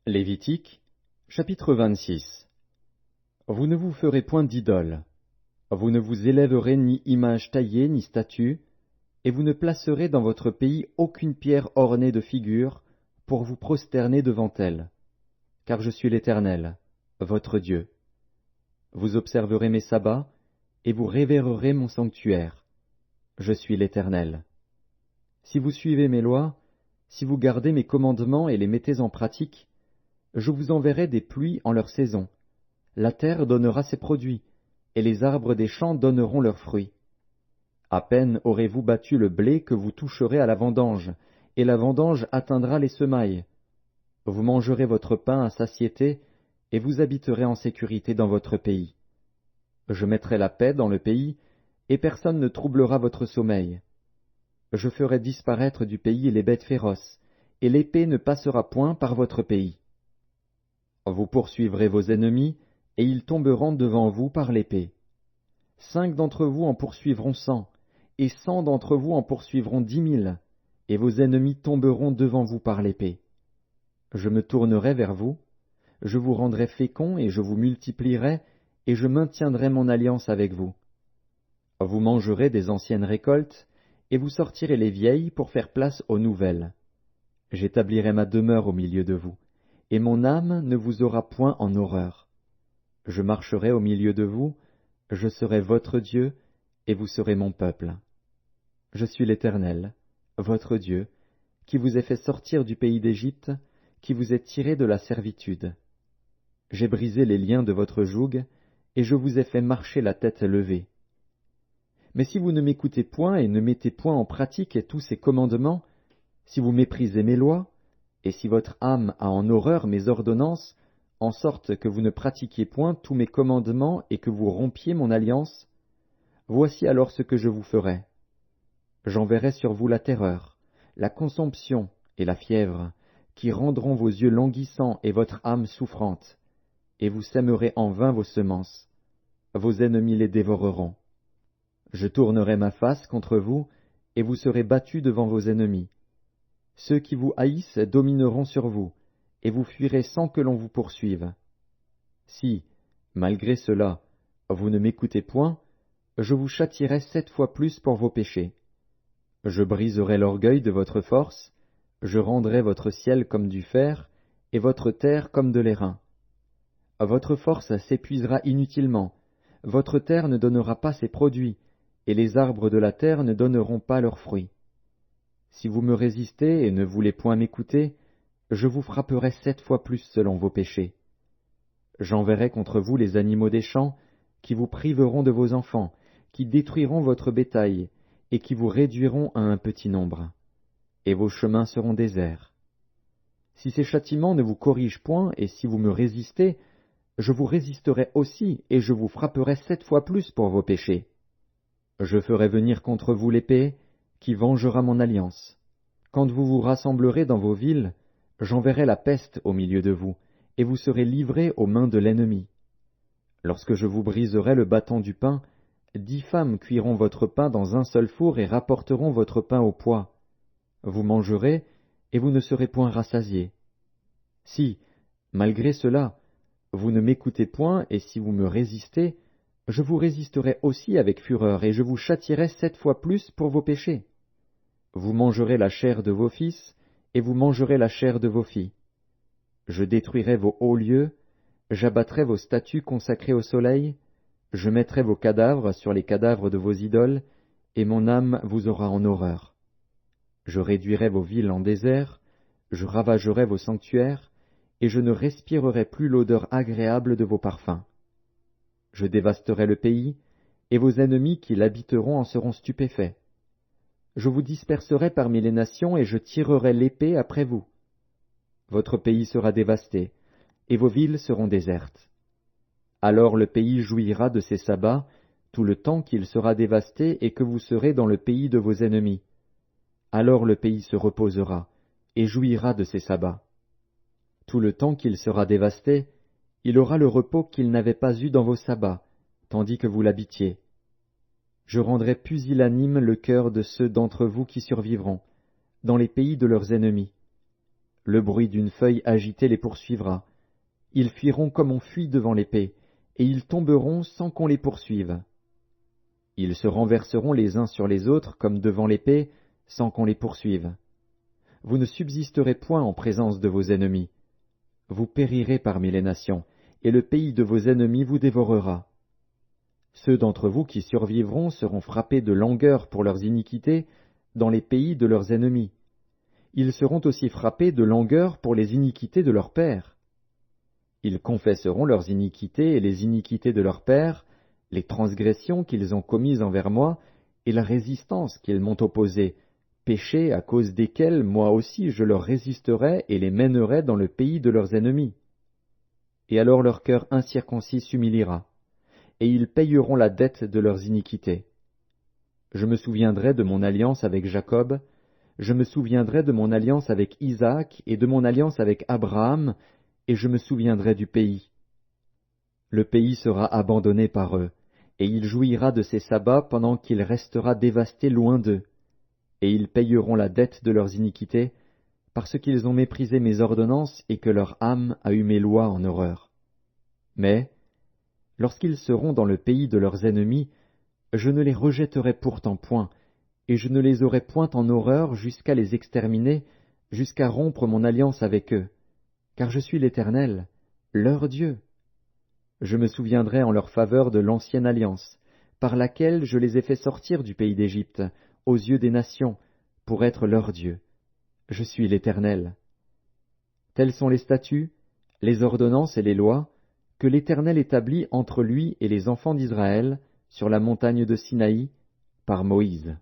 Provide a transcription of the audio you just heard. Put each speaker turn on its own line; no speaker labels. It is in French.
Lévitique, chapitre 26. Vous ne vous ferez point d'idole. Vous ne vous élèverez ni image taillée ni statue, et vous ne placerez dans votre pays aucune pierre ornée de figures pour vous prosterner devant elle. Car je suis l'Éternel, votre Dieu. Vous observerez mes sabbats, et vous révérerez mon sanctuaire. Je suis l'Éternel. Si vous suivez mes lois, si vous gardez mes commandements et les mettez en pratique, je vous enverrai des pluies en leur saison. La terre donnera ses produits, et les arbres des champs donneront leurs fruits. À peine aurez-vous battu le blé que vous toucherez à la vendange, et la vendange atteindra les semailles. Vous mangerez votre pain à satiété, et vous habiterez en sécurité dans votre pays. Je mettrai la paix dans le pays, et personne ne troublera votre sommeil. Je ferai disparaître du pays les bêtes féroces, et l'épée ne passera point par votre pays. Vous poursuivrez vos ennemis, et ils tomberont devant vous par l'épée. 5 d'entre vous en poursuivront 100, et 100 d'entre vous en poursuivront 10 000, et vos ennemis tomberont devant vous par l'épée. Je me tournerai vers vous, je vous rendrai féconds, et je vous multiplierai, et je maintiendrai mon alliance avec vous. Vous mangerez des anciennes récoltes, et vous sortirez les vieilles pour faire place aux nouvelles. J'établirai ma demeure au milieu de vous, et mon âme ne vous aura point en horreur. Je marcherai au milieu de vous, je serai votre Dieu, et vous serez mon peuple. Je suis l'Éternel, votre Dieu, qui vous ai fait sortir du pays d'Égypte, qui vous ai tiré de la servitude. J'ai brisé les liens de votre joug, et je vous ai fait marcher la tête levée. Mais si vous ne m'écoutez point et ne mettez point en pratique tous ces commandements, si vous méprisez mes lois, et si votre âme a en horreur mes ordonnances, en sorte que vous ne pratiquiez point tous mes commandements et que vous rompiez mon alliance, voici alors ce que je vous ferai. J'enverrai sur vous la terreur, la consomption et la fièvre, qui rendront vos yeux languissants et votre âme souffrante, et vous sèmerez en vain vos semences. Vos ennemis les dévoreront. Je tournerai ma face contre vous, et vous serez battus devant vos ennemis. Ceux qui vous haïssent domineront sur vous, et vous fuirez sans que l'on vous poursuive. Si, malgré cela, vous ne m'écoutez point, je vous châtierai 7 fois plus pour vos péchés. Je briserai l'orgueil de votre force, je rendrai votre ciel comme du fer, et votre terre comme de l'airain. Votre force s'épuisera inutilement, votre terre ne donnera pas ses produits, et les arbres de la terre ne donneront pas leurs fruits. Si vous me résistez et ne voulez point m'écouter, je vous frapperai 7 fois plus selon vos péchés. J'enverrai contre vous les animaux des champs, qui vous priveront de vos enfants, qui détruiront votre bétail, et qui vous réduiront à un petit nombre. Et vos chemins seront déserts. Si ces châtiments ne vous corrigent point, et si vous me résistez, je vous résisterai aussi, et je vous frapperai 7 fois plus pour vos péchés. Je ferai venir contre vous l'épée, qui vengera mon alliance. Quand vous vous rassemblerez dans vos villes, j'enverrai la peste au milieu de vous, et vous serez livrés aux mains de l'ennemi. Lorsque je vous briserai le bâton du pain, 10 femmes cuiront votre pain dans un seul four et rapporteront votre pain au poids. Vous mangerez, et vous ne serez point rassasiés. Si, malgré cela, vous ne m'écoutez point, et si vous me résistez, je vous résisterai aussi avec fureur, et je vous châtierai 7 fois plus pour vos péchés. Vous mangerez la chair de vos fils, et vous mangerez la chair de vos filles. Je détruirai vos hauts lieux, j'abattrai vos statues consacrées au soleil, je mettrai vos cadavres sur les cadavres de vos idoles, et mon âme vous aura en horreur. Je réduirai vos villes en désert, je ravagerai vos sanctuaires, et je ne respirerai plus l'odeur agréable de vos parfums. Je dévasterai le pays, et vos ennemis qui l'habiteront en seront stupéfaits. Je vous disperserai parmi les nations, et je tirerai l'épée après vous. Votre pays sera dévasté, et vos villes seront désertes. Alors le pays jouira de ses sabbats, tout le temps qu'il sera dévasté et que vous serez dans le pays de vos ennemis. Alors le pays se reposera, et jouira de ses sabbats. Tout le temps qu'il sera dévasté, il aura le repos qu'il n'avait pas eu dans vos sabbats, tandis que vous l'habitiez. Je rendrai pusillanime le cœur de ceux d'entre vous qui survivront, dans les pays de leurs ennemis. Le bruit d'une feuille agitée les poursuivra. Ils fuiront comme on fuit devant l'épée, et ils tomberont sans qu'on les poursuive. Ils se renverseront les uns sur les autres comme devant l'épée, sans qu'on les poursuive. Vous ne subsisterez point en présence de vos ennemis. Vous périrez parmi les nations, et le pays de vos ennemis vous dévorera. Ceux d'entre vous qui survivront seront frappés de langueur pour leurs iniquités dans les pays de leurs ennemis. Ils seront aussi frappés de langueur pour les iniquités de leurs pères. Ils confesseront leurs iniquités et les iniquités de leurs pères, les transgressions qu'ils ont commises envers moi, et la résistance qu'ils m'ont opposée, péchés à cause desquels moi aussi je leur résisterai et les mènerai dans le pays de leurs ennemis. Et alors leur cœur incirconcis s'humiliera, et ils payeront la dette de leurs iniquités. Je me souviendrai de mon alliance avec Jacob, je me souviendrai de mon alliance avec Isaac et de mon alliance avec Abraham, et je me souviendrai du pays. Le pays sera abandonné par eux, et il jouira de ses sabbats pendant qu'il restera dévasté loin d'eux. Et ils payeront la dette de leurs iniquités, parce qu'ils ont méprisé mes ordonnances et que leur âme a eu mes lois en horreur. Mais, lorsqu'ils seront dans le pays de leurs ennemis, je ne les rejetterai pourtant point, et je ne les aurai point en horreur jusqu'à les exterminer, jusqu'à rompre mon alliance avec eux, car je suis l'Éternel, leur Dieu. Je me souviendrai en leur faveur de l'ancienne alliance, par laquelle je les ai fait sortir du pays d'Égypte, aux yeux des nations, pour être leur Dieu. Je suis l'Éternel. Tels sont les statuts, les ordonnances et les lois que l'Éternel établit entre lui et les enfants d'Israël sur la montagne de Sinaï par Moïse.